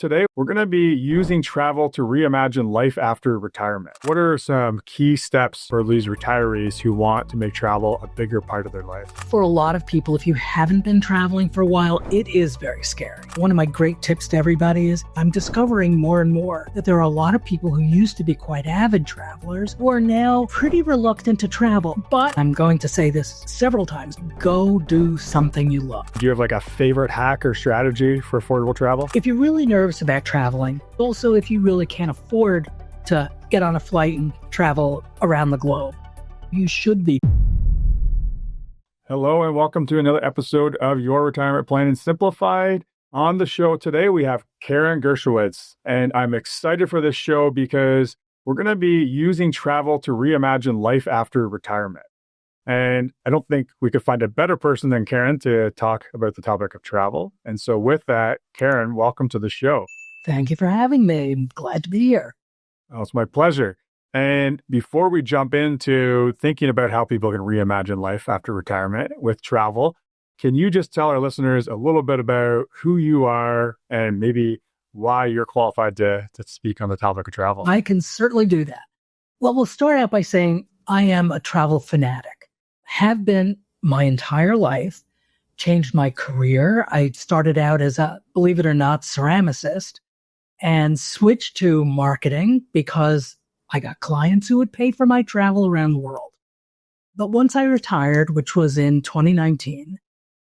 today, we're going to be using travel to reimagine life after retirement. What are some key steps for these retirees who want to make travel a bigger part of their life? For a lot of people, if you haven't been traveling for a while, it is very scary. One of my great tips to everybody is I'm discovering more and more that there are a lot of people who used to be quite avid travelers who are now pretty reluctant to travel. But I'm going to say this several times, go do something you love. Do you have like a favorite hack or strategy for affordable travel? If you're really nervous about traveling, also if you really can't afford to get on a flight and travel around the globe, you should be. Hello and welcome to another episode of Your Retirement Planning Simplified. On the show today, we have Karen Gershowitz, and I'm excited for this show because we're going to be using travel to reimagine life after retirement. And I don't think we could find a better person than Karen to talk about the topic of travel. And so with that, Karen, welcome to the show. Thank you for having me. I'm glad to be here. Oh, it's my pleasure. And before we jump into thinking about how people can reimagine life after retirement with travel, can you just tell our listeners a little bit about who you are and maybe why you're qualified to speak on the topic of travel? I can certainly do that. Well, we'll start out by saying I am a travel fanatic. Have been my entire life, changed my career. I started out as a, believe it or not, ceramicist and switched to marketing because I got clients who would pay for my travel around the world. But once I retired, which was in 2019,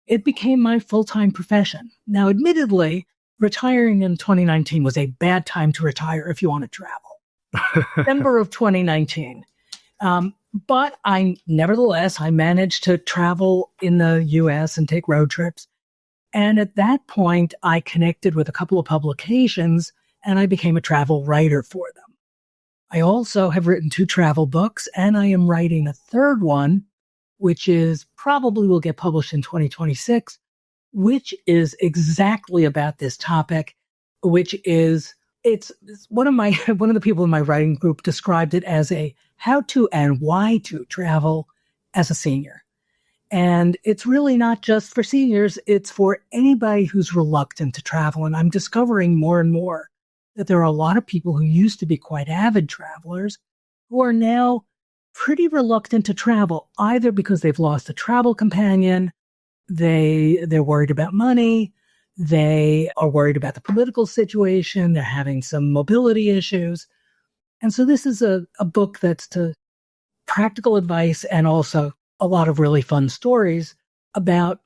it became my full-time profession. Now, admittedly, retiring in 2019 was a bad time to retire if you want to travel. December of 2019. But nevertheless, I managed to travel in the US and take road trips. And at that point, I connected with a couple of publications and I became a travel writer for them. I also have written 2 travel books and I am writing a third one, which is probably will get published in 2026, which is exactly about this topic, which is it's one of the people in my writing group described it as a how to and why to travel as a senior. And it's really not just for seniors, it's for anybody who's reluctant to travel. And I'm discovering more and more that there are a lot of people who used to be quite avid travelers who are now pretty reluctant to travel, either because they've lost a travel companion, they're worried about money, they are worried about the political situation, they're having some mobility issues. And so this is a book that's to practical advice and also a lot of really fun stories about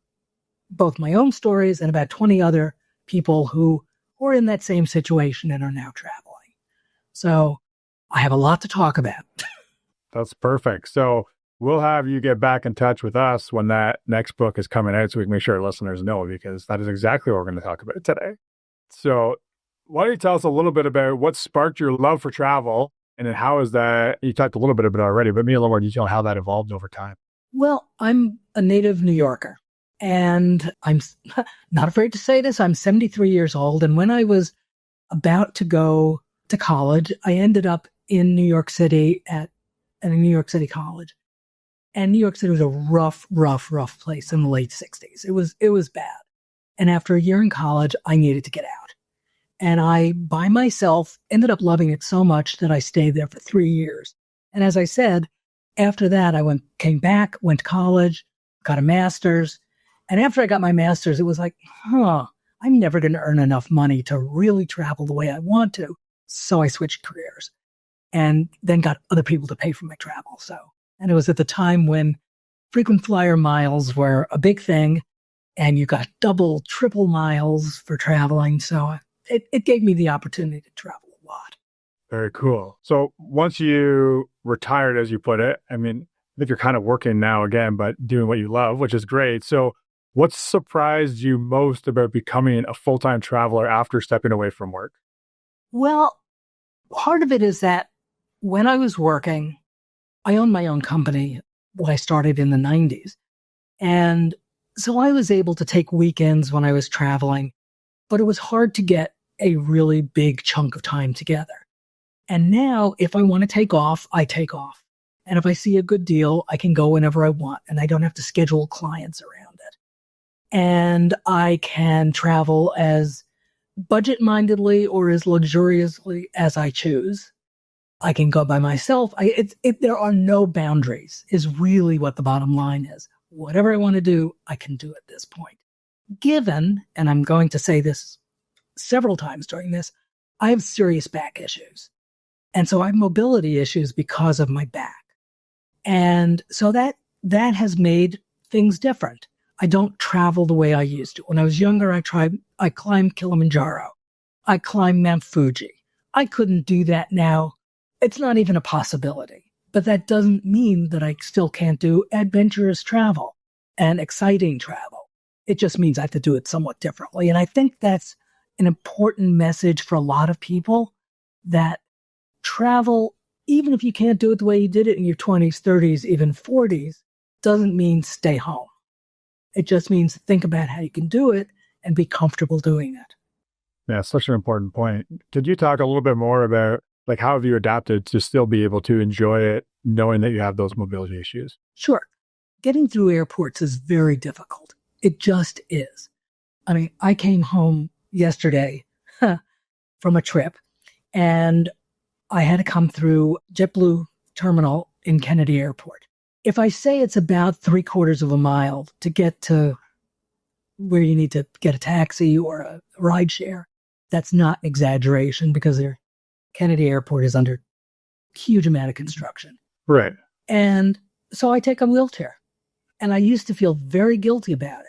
both my own stories and about 20 other people who are in that same situation and are now traveling. So I have a lot to talk about. That's perfect. So we'll have you get back in touch with us when that next book is coming out so we can make sure our listeners know, because that is exactly what we're going to talk about today. So why don't you tell us a little bit about what sparked your love for travel, and then how is that, you talked a little bit about it already, but maybe a little more detail on how that evolved over time. Well, I'm a native New Yorker, and I'm not afraid to say this, I'm 73 years old, and when I was about to go to college, I ended up in New York City at a New York City college. And New York City was a rough place in the late 60s. It was bad. And after a year in college, I needed to get out. And I, by myself, ended up loving it so much that I stayed there for 3 years. And as I said, after that, I came back, went to college, got a master's. And after I got my master's, it was like, I'm never going to earn enough money to really travel the way I want to. So I switched careers and then got other people to pay for my travel. And it was at the time when frequent flyer miles were a big thing and you got double, triple miles for traveling. So it gave me the opportunity to travel a lot. Very cool. So once you retired, as you put it, I mean, I think you're kind of working now again, but doing what you love, which is great. So what surprised you most about becoming a full-time traveler after stepping away from work? Well, part of it is that when I was working, I owned my own company, what I started in the 90s. And so I was able to take weekends when I was traveling, but it was hard to get a really big chunk of time together. And now if I want to take off, I take off. And if I see a good deal, I can go whenever I want and I don't have to schedule clients around it. And I can travel as budget-mindedly or as luxuriously as I choose. I can go by myself. There are no boundaries is really what the bottom line is. Whatever I want to do, I can do at this point. Given, and I'm going to say this several times during this, I have serious back issues. And so I have mobility issues because of my back. And so that has made things different. I don't travel the way I used to. When I was younger, I climbed Kilimanjaro. I climbed Mount Fuji. I couldn't do that now. It's not even a possibility. But that doesn't mean that I still can't do adventurous travel and exciting travel. It just means I have to do it somewhat differently. And I think that's an important message for a lot of people, that travel, even if you can't do it the way you did it in your 20s, 30s, even 40s, doesn't mean stay home. It just means think about how you can do it and be comfortable doing it. Yeah, such an important point. Could you talk a little bit more about how have you adapted to still be able to enjoy it, knowing that you have those mobility issues? Sure. Getting through airports is very difficult. It just is. I mean, I came home yesterday from a trip, and I had to come through JetBlue terminal in Kennedy Airport. If I say it's about 3/4 of a mile to get to where you need to get a taxi or a ride share, that's not an exaggeration, because Kennedy Airport is under a huge amount of construction. Right. And so I take a wheelchair, and I used to feel very guilty about it.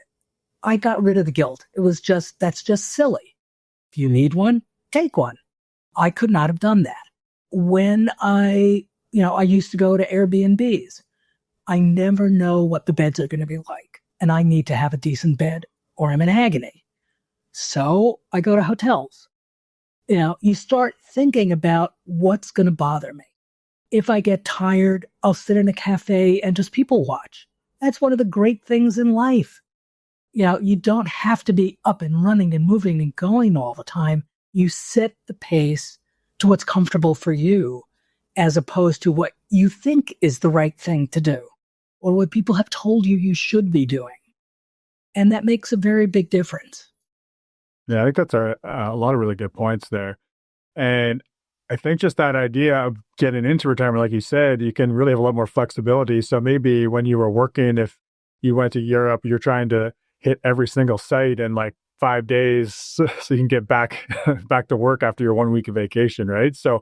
I got rid of the guilt. That's just silly. If you need one, take one. I could not have done that. When I used to go to Airbnbs. I never know what the beds are going to be like, and I need to have a decent bed or I'm in agony. So I go to hotels. You start thinking about what's going to bother me. If I get tired, I'll sit in a cafe and just people watch. That's one of the great things in life. You don't have to be up and running and moving and going all the time. You set the pace to what's comfortable for you, as opposed to what you think is the right thing to do or what people have told you should be doing. And that makes a very big difference. Yeah, I think that's a lot of really good points there. And I think just that idea of getting into retirement, like you said, you can really have a lot more flexibility. So maybe when you were working, if you went to Europe, you're trying to hit every single site in 5 days so you can get back to work after your 1 week of vacation, right? So,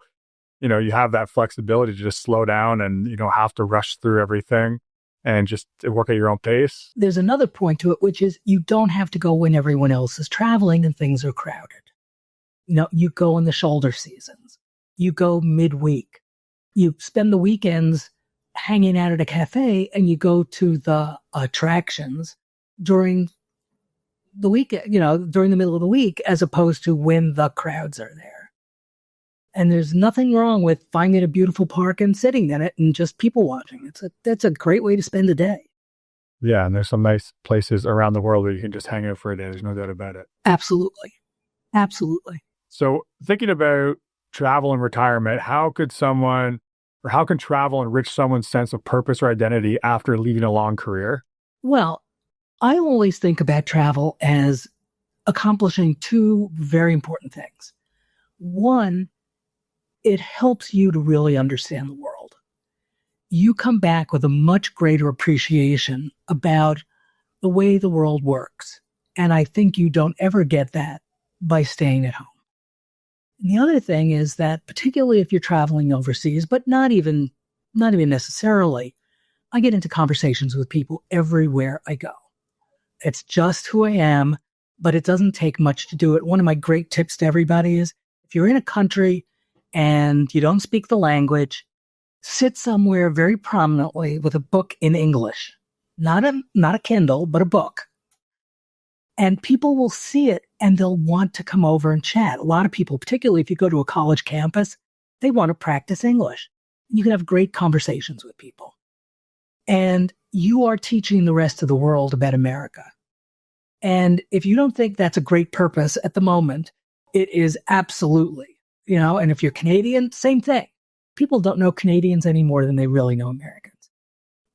you have that flexibility to just slow down, and you don't have to rush through everything and just work at your own pace. There's another point to it, which is you don't have to go when everyone else is traveling and things are crowded. You go in the shoulder seasons. You go midweek. You spend the weekends hanging out at a cafe, and you go to the attractions during the weekend, during the middle of the week, as opposed to when the crowds are there. And there's nothing wrong with finding a beautiful park and sitting in it and just people watching. That's a great way to spend a day. Yeah, and there's some nice places around the world where you can just hang out for a day. There's no doubt about it. Absolutely. Absolutely. So thinking about travel and retirement, how can travel enrich someone's sense of purpose or identity after leaving a long career? Well, I always think about travel as accomplishing two very important things. One, it helps you to really understand the world. You come back with a much greater appreciation about the way the world works. And I think you don't ever get that by staying at home. And the other thing is that, particularly if you're traveling overseas, but not even necessarily, I get into conversations with people everywhere I go. It's just who I am, but it doesn't take much to do it. One of my great tips to everybody is, if you're in a country and you don't speak the language, sit somewhere very prominently with a book in English, not a Kindle, but a book. And people will see it and they'll want to come over and chat. A lot of people, particularly if you go to a college campus, they want to practice English. You can have great conversations with people. And you are teaching the rest of the world about America. And if you don't think that's a great purpose at the moment, it is absolutely, and if you're Canadian, same thing. People don't know Canadians any more than they really know Americans.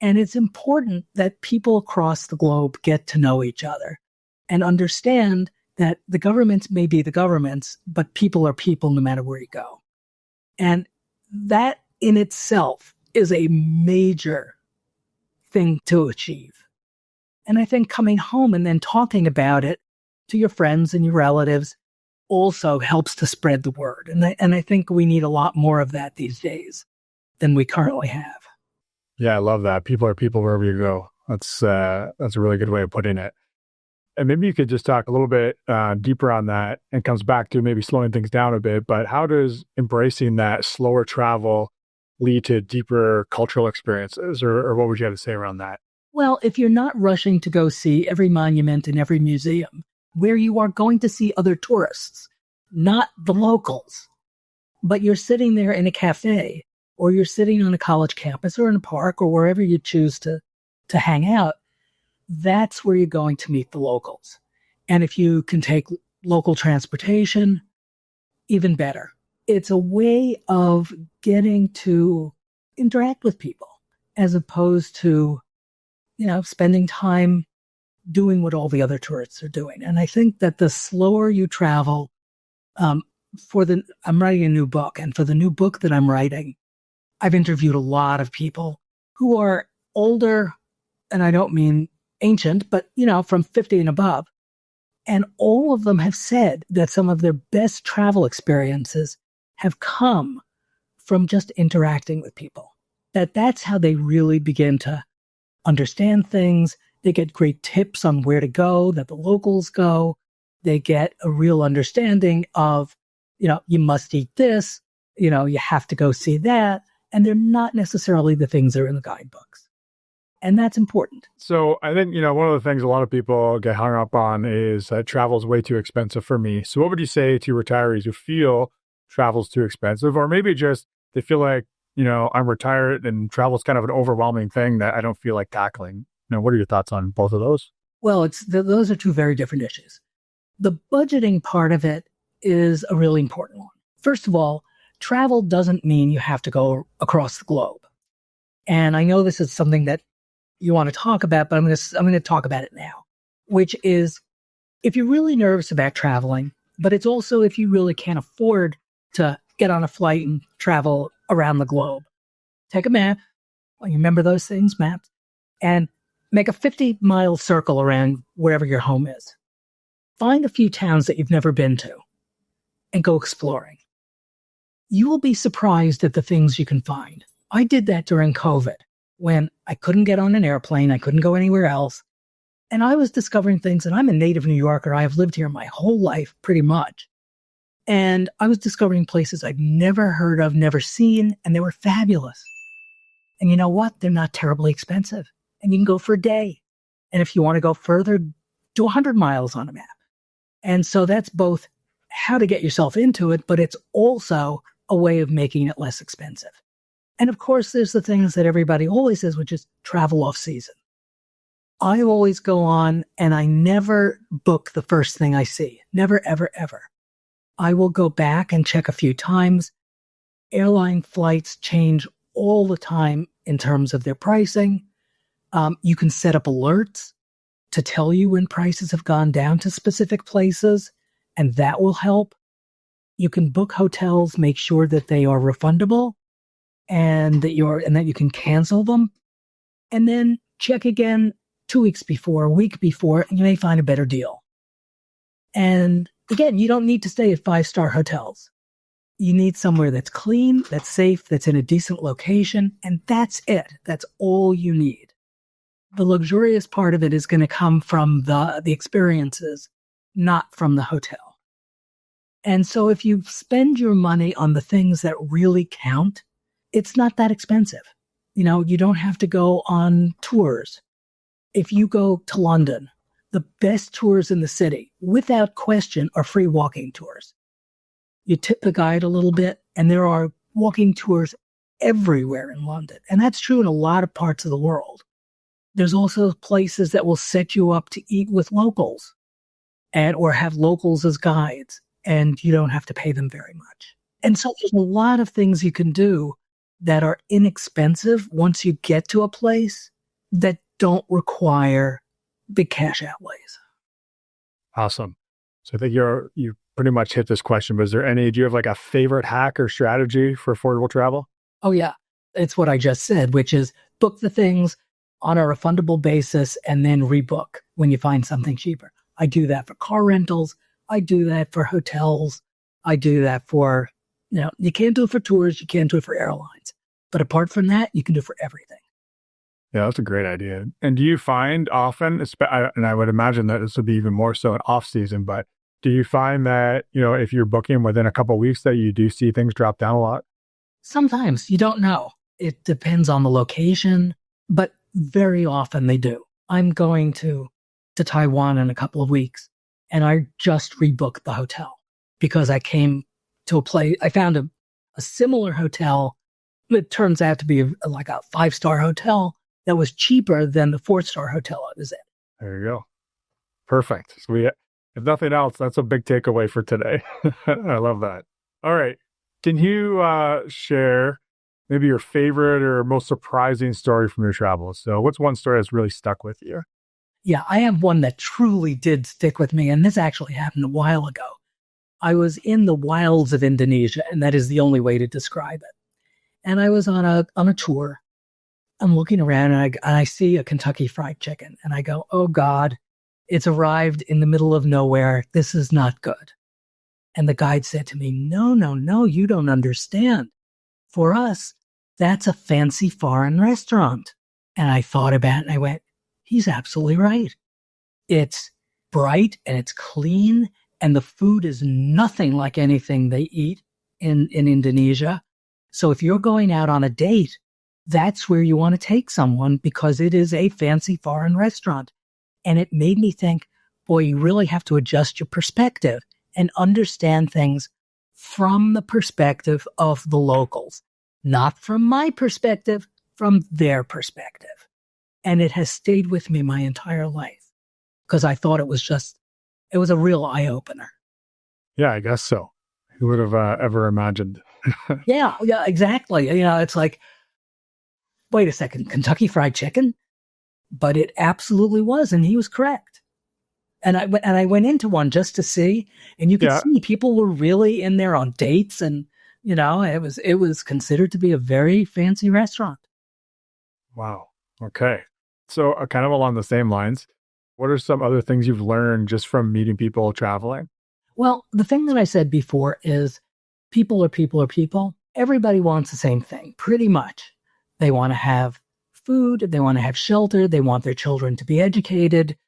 And it's important that people across the globe get to know each other and understand that the governments may be the governments, but people are people no matter where you go. And that in itself is a major thing to achieve. And I think coming home and then talking about it to your friends and your relatives also helps to spread the word. And I think we need a lot more of that these days than we currently have. Yeah, I love that. People are people wherever you go. That's a really good way of putting it. And maybe you could just talk a little bit deeper on that, and comes back to maybe slowing things down a bit. But how does embracing that slower travel lead to deeper cultural experiences, or what would you have to say around that? Well, if you're not rushing to go see every monument and every museum, where you are going to see other tourists, not the locals, but you're sitting there in a cafe, or you're sitting on a college campus or in a park or wherever you choose to hang out, that's where you're going to meet the locals. And if you can take local transportation, even better. It's a way of getting to interact with people as opposed to, spending time doing what all the other tourists are doing. And I think that the slower you travel, I'm writing a new book, and for the new book that I'm writing, I've interviewed a lot of people who are older, and I don't mean ancient, but, from 50 and above. And all of them have said that some of their best travel experiences have come from just interacting with people. That's how they really begin to understand things. They get great tips on where to go, that the locals go. They get a real understanding of, you must eat this, you have to go see that. And they're not necessarily the things that are in the guidebooks. And that's important. So I think, one of the things a lot of people get hung up on is that travel is way too expensive for me. So what would you say to retirees who feel travel's too expensive, or maybe just they feel like, I'm retired and travel is kind of an overwhelming thing that I don't feel like tackling? What are your thoughts on both of those? Well, those are two very different issues. The budgeting part of it is a really important one. First of all, travel doesn't mean you have to go across the globe. And I know this is something that you want to talk about, but I'm going to talk about it now, which is if you're really nervous about traveling, but it's also if you really can't afford to get on a flight and travel around the globe, take a map. Well, you remember those things, maps, and make a 50-mile circle around wherever your home is. Find a few towns that you've never been to and go exploring. You will be surprised at the things you can find. I did that during COVID when I couldn't get on an airplane. I couldn't go anywhere else. And I was discovering things, and I'm a native New Yorker. I have lived here my whole life pretty much. And I was discovering places I'd never heard of, never seen, and they were fabulous. And you know what? They're not terribly expensive. And you can go for a day. And if you want to go further, do 100 miles on a map. And so that's both how to get yourself into it, but it's also a way of making it less expensive. And of course, there's the things that everybody always says, which is travel off season. I always go on and I never book the first thing I see. Never, ever, ever. I will go back and check a few times. Airline flights change all the time in terms of their pricing. You can set up alerts to tell you when prices have gone down to specific places, and that will help. You can book hotels, make sure that they are refundable and that you can cancel them. And then check again 2 weeks before, a week before, and you may find a better deal. And again, you don't need to stay at 5-star hotels. You need somewhere that's clean, that's safe, that's in a decent location, and that's it. That's all you need. The luxurious part of it is going to come from the experiences, not from the hotel. And so if you spend your money on the things that really count, it's not that expensive. You don't have to go on tours. If you go to London, the best tours in the city, without question, are free walking tours. You tip the guide a little bit, and there are walking tours everywhere in London. And that's true in a lot of parts of the world. There's also places that will set you up to eat with locals or have locals as guides, and you don't have to pay them very much. And so there's a lot of things you can do that are inexpensive once you get to a place that don't require big cash outlays. Awesome. So I think you pretty much hit this question, but do you have like a favorite hack or strategy for affordable travel? Oh, yeah. It's what I just said, which is book the things on a refundable basis and then rebook when you find something cheaper. I do that for car rentals. I do that for hotels. I do that for, you can't do it for tours. You can't do it for airlines. But apart from that, you can do it for everything. Yeah, that's a great idea. And do you find often, and I would imagine that this would be even more so in off season, but do you find that, if you're booking within a couple of weeks that you do see things drop down a lot? Sometimes you don't know. It depends on the location, but very often they do. I'm going to Taiwan in a couple of weeks, and I just rebooked the hotel because I came to a place, I found a similar hotel that turns out to be like a 5-star hotel that was cheaper than the 4-star hotel I was in. There you go. Perfect. So if nothing else, that's a big takeaway for today. I love that. All right. Can you share maybe your favorite or most surprising story from your travels? So what's one story that's really stuck with you? Yeah, I have one that truly did stick with me, and this actually happened a while ago. I was in the wilds of Indonesia, and that is the only way to describe it. And I was on a tour. I'm looking around, and I see a Kentucky Fried Chicken, and I go, oh God, it's arrived in the middle of nowhere. This is not good. And the guide said to me, no, you don't understand. For us, that's a fancy foreign restaurant. And I thought about it and I went, he's absolutely right. It's bright and it's clean and the food is nothing like anything they eat in Indonesia. So if you're going out on a date, that's where you want to take someone because it is a fancy foreign restaurant. And it made me think, boy, you really have to adjust your perspective and understand things from the perspective of the locals, not from my perspective, from their perspective. And it has stayed with me my entire life because I thought it was a real eye opener. Yeah, I guess so. Who would have ever imagined? Yeah, exactly. It's like, wait a second, Kentucky Fried Chicken? But it absolutely was. And he was correct. And I went into one just to see, and you could see people were really in there on dates, and it was considered to be a very fancy restaurant. Wow. Okay. So kind of along the same lines, what are some other things you've learned just from meeting people traveling? Well, the thing that I said before is people are people are people. Everybody wants the same thing, pretty much. They want to have food, they want to have shelter, they want their children to be educated.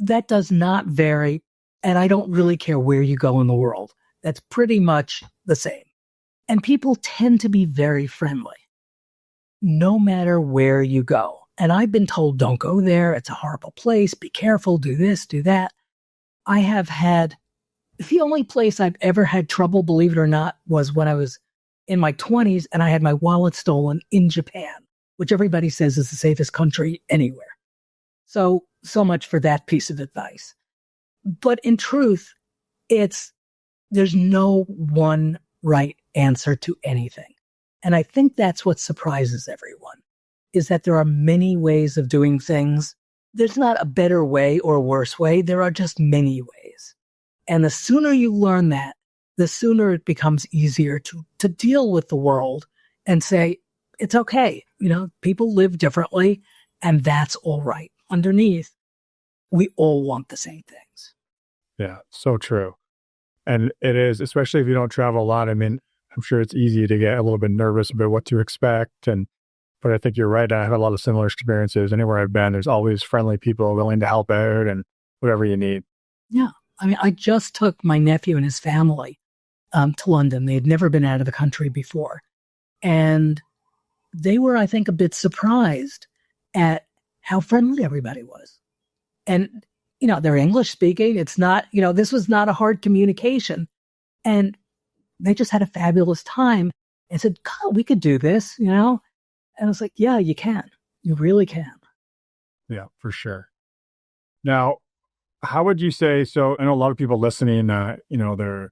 That does not vary, and I don't really care where you go in the world. That's pretty much the same. And people tend to be very friendly, no matter where you go. And I've been told, don't go there, it's a horrible place, be careful, do this, do that. The only place I've ever had trouble, believe it or not, was when I was in my 20s and I had my wallet stolen in Japan, which everybody says is the safest country anywhere. So much for that piece of advice. But in truth, there's no one right answer to anything. And I think that's what surprises everyone, is that there are many ways of doing things. There's not a better way or a worse way. There are just many ways. And the sooner you learn that, the sooner it becomes easier to deal with the world and say, it's okay. People live differently and that's all right. Underneath, we all want the same things. Yeah, so true. And it is, especially if you don't travel a lot. I mean, I'm sure it's easy to get a little bit nervous about what to expect. But I think you're right. I have a lot of similar experiences. Anywhere I've been, there's always friendly people willing to help out and whatever you need. Yeah. I mean, I just took my nephew and his family to London. They had never been out of the country before. And they were, I think, a bit surprised at how friendly everybody was. And, they're English speaking. It's not, this was not a hard communication. And they just had a fabulous time and said, God, we could do this, And I was like, yeah, you can. You really can. Yeah, for sure. Now, how would you say, so I know a lot of people listening, they're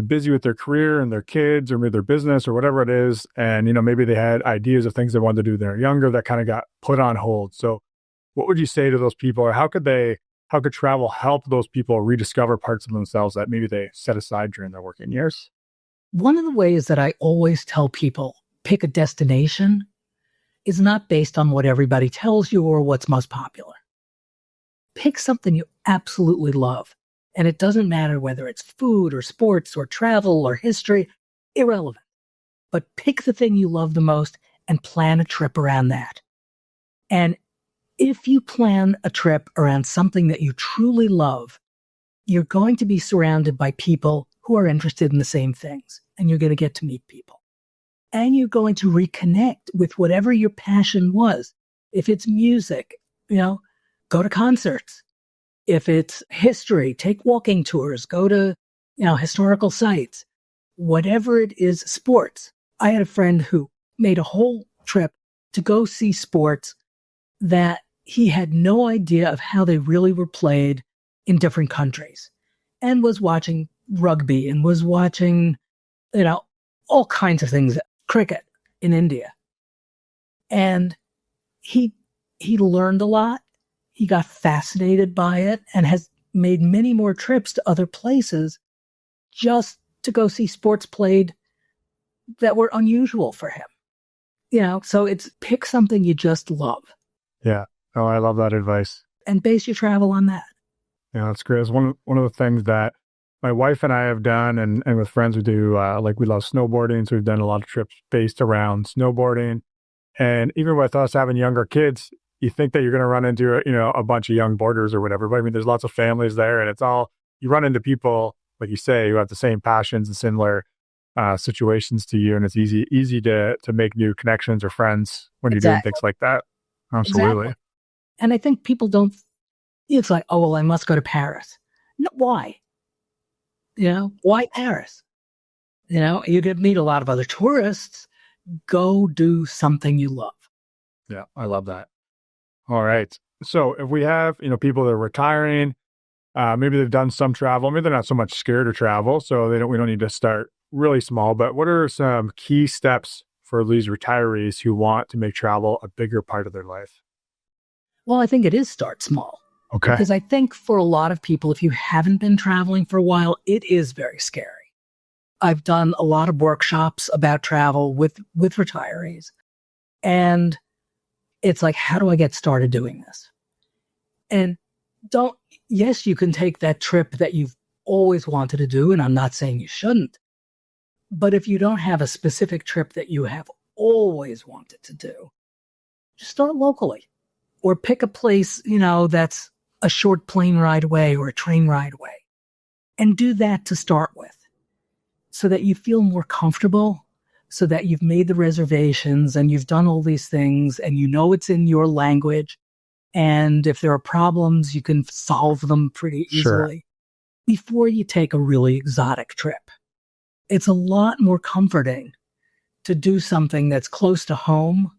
busy with their career and their kids or maybe their business or whatever it is. And, maybe they had ideas of things they wanted to do when they were younger that kind of got put on hold. So what would you say to those people, or how could they how could travel help those people rediscover parts of themselves that maybe they set aside during their working years? One of the ways that I always tell people pick a destination is not based on what everybody tells you or what's most popular. Pick something you absolutely love. And it doesn't matter whether it's food or sports or travel or history, irrelevant. But pick the thing you love the most and plan a trip around that. And if you plan a trip around something that you truly love, you're going to be surrounded by people who are interested in the same things, and you're going to get to meet people. And you're going to reconnect with whatever your passion was. If it's music, go to concerts. If it's history, take walking tours, go to, historical sites. Whatever it is, sports. I had a friend who made a whole trip to go see sports that he had no idea of how they really were played in different countries, and was watching rugby and was watching, all kinds of things, cricket in India. And he learned a lot. He got fascinated by it and has made many more trips to other places just to go see sports played that were unusual for him. So it's pick something you just love. Yeah. Oh, I love that advice. And base your travel on that. Yeah, that's great. It's one of the things that my wife and I have done, and with friends we do, we love snowboarding. So we've done a lot of trips based around snowboarding. And even with us having younger kids, you think that you're going to run into, a bunch of young boarders or whatever. But I mean, there's lots of families there, and you run into people, like you say, who have the same passions and similar situations to you. And it's easy to make new connections or friends when you're doing things like that. Absolutely. Exactly. And I think people don't, it's like, oh, well, I must go to Paris. No, why? Why Paris? You could meet a lot of other tourists. Go do something you love. Yeah, I love that. All right. So if we have, people that are retiring, maybe they've done some travel, maybe they're not so much scared to travel, so we don't need to start really small, but what are some key steps for these retirees who want to make travel a bigger part of their life? Well, I think it is start small. Okay. Because I think for a lot of people, if you haven't been traveling for a while, it is very scary. I've done a lot of workshops about travel with retirees. And it's like, how do I get started doing this? And yes, you can take that trip that you've always wanted to do, and I'm not saying you shouldn't. But if you don't have a specific trip that you have always wanted to do, just start locally. Or pick a place, that's a short plane ride away or a train ride away. And do that to start with, so that you feel more comfortable, so that you've made the reservations and you've done all these things and it's in your language. And if there are problems, you can solve them pretty easily before you take a really exotic trip. It's a lot more comforting to do something that's close to home,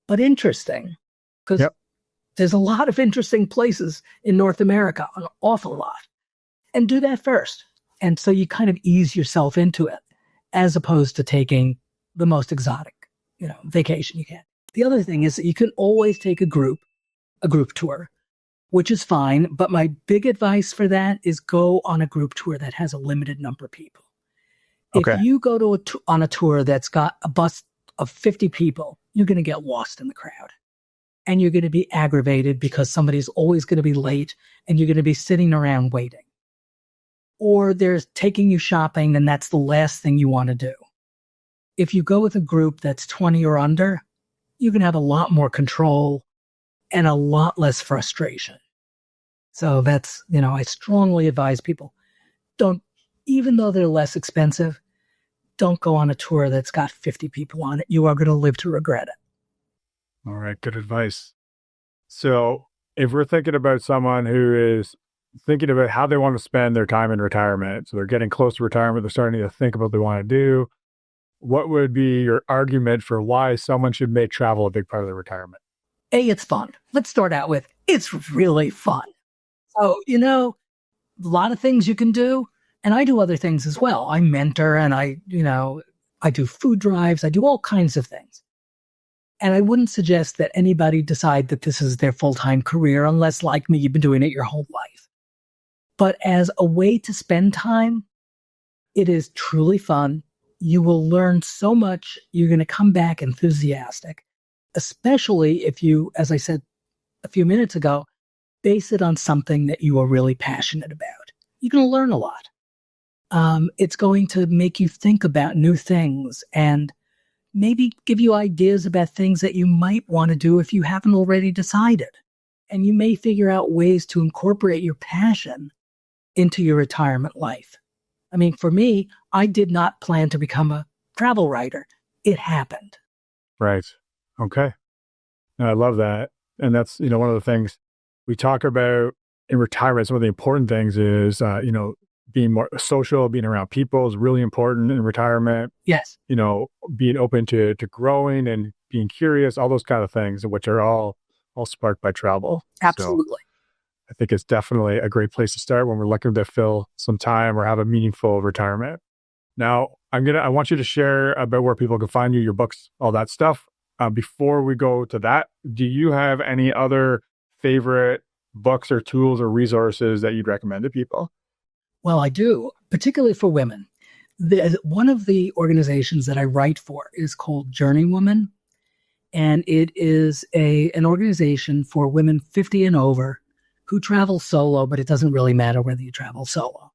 but interesting. Because there's a lot of interesting places in North America, an awful lot. And do that first. And so you kind of ease yourself into it, as opposed to taking the most exotic, vacation you can. The other thing is that you can always take a group tour, which is fine. But my big advice for that is go on a group tour that has a limited number of people. Okay. If you go on a tour that's got a bus of 50 people, you're going to get lost in the crowd. And you're going to be aggravated because somebody's always going to be late and you're going to be sitting around waiting. Or they're taking you shopping and that's the last thing you want to do. If you go with a group that's 20 or under, you can have a lot more control and a lot less frustration. So that's, I strongly advise people, even though they're less expensive, don't go on a tour that's got 50 people on it. You are going to live to regret it. All right. Good advice. So if we're thinking about someone who is thinking about how they want to spend their time in retirement, so they're getting close to retirement, they're starting to think about what they want to do, what would be your argument for why someone should make travel a big part of their retirement? It's fun. Let's start out with, it's really fun. So, a lot of things you can do, and I do other things as well. I mentor and I do food drives. I do all kinds of things. And I wouldn't suggest that anybody decide that this is their full-time career unless, like me, you've been doing it your whole life. But as a way to spend time, it is truly fun. You will learn so much. You're going to come back enthusiastic, especially if you, as I said a few minutes ago, base it on something that you are really passionate about. You're going to learn a lot. It's going to make you think about new things and maybe give you ideas about things that you might want to do if you haven't already decided. And you may figure out ways to incorporate your passion into your retirement life. I mean, for me, I did not plan to become a travel writer. It happened. Right. Okay. And I love that. And that's, one of the things we talk about in retirement. Some of the important things is, being more social, being around people is really important in retirement. Yes. Being open to growing and being curious, all those kind of things, which are all sparked by travel. Absolutely. So I think it's definitely a great place to start when we're looking to fill some time or have a meaningful retirement. Now, I want you to share about where people can find you, your books, all that stuff. Before we go to that, do you have any other favorite books or tools or resources that you'd recommend to people? Well, I do, particularly for women. One of the organizations that I write for is called Journeywoman, and it is an organization for women 50 and over who travel solo, but it doesn't really matter whether you travel solo.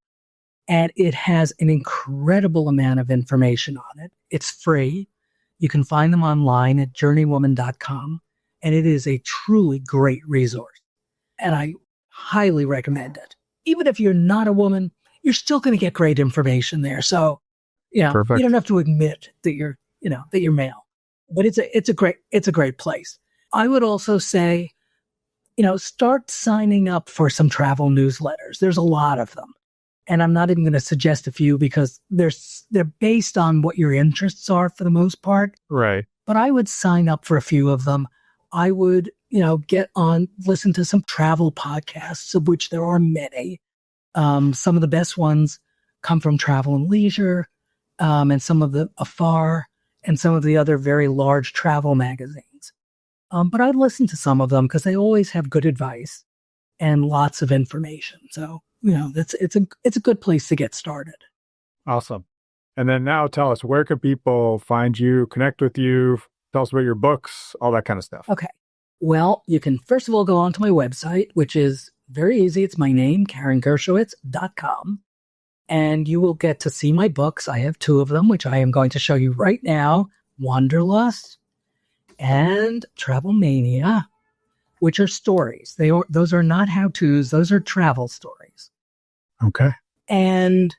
And it has an incredible amount of information on it. It's free. You can find them online at journeywoman.com, and it is a truly great resource. And I highly recommend it. Even if you're not a woman, you're still going to get great information there. So, Perfect. You don't have to admit that you're male, but it's a great place. I would also say, start signing up for some travel newsletters. There's a lot of them. And I'm not even going to suggest a few because they're based on what your interests are for the most part. Right. But I would sign up for a few of them. I would, listen to some travel podcasts, of which there are many. Some of the best ones come from Travel and Leisure, and some of the Afar, and some of the other very large travel magazines. But I'd listen to some of them because they always have good advice and lots of information. So, it's a good place to get started. Awesome. And then now tell us, where can people find you, connect with you, tell us about your books, all that kind of stuff. Okay. Well, you can first of all go onto my website, which is very easy. It's my name, KarenGershowitz.com. And you will get to see my books. I have two of them, which I am going to show you right now. Wanderlust and Travel Mania, which are stories. Those are not how-tos. Those are travel stories. Okay. And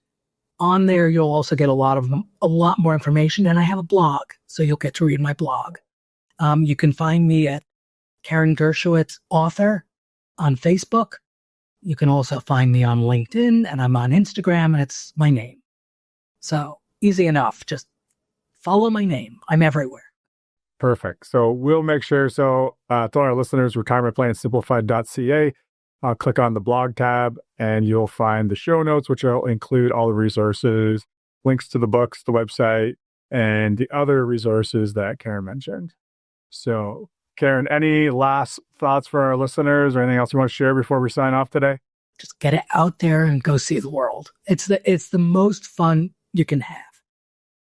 on there, you'll also get a lot more information. And I have a blog, so you'll get to read my blog. You can find me at Karen Gershowitz Author on Facebook. You can also find me on LinkedIn, and I'm on Instagram, and it's my name. So easy enough. Just follow my name. I'm everywhere. Perfect. So we'll make sure. So to all our listeners, retirementplanningsimplified.ca. Click on the blog tab, and you'll find the show notes, which will include all the resources, links to the books, the website, and the other resources that Karen mentioned. So Karen, any last thoughts for our listeners or anything else you want to share before we sign off today? Just get it out there and go see the world. It's the most fun you can have.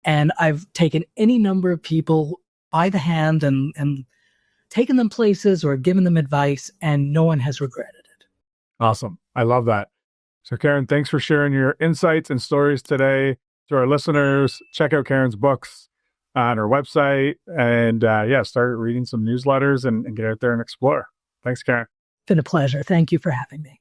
And I've taken any number of people by the hand and taken them places or given them advice, and no one has regretted it. Awesome. I love that. So Karen, thanks for sharing your insights and stories today. To our listeners, check out Karen's books on her website, and start reading some newsletters and get out there and explore. Thanks, Karen. It's been a pleasure. Thank you for having me.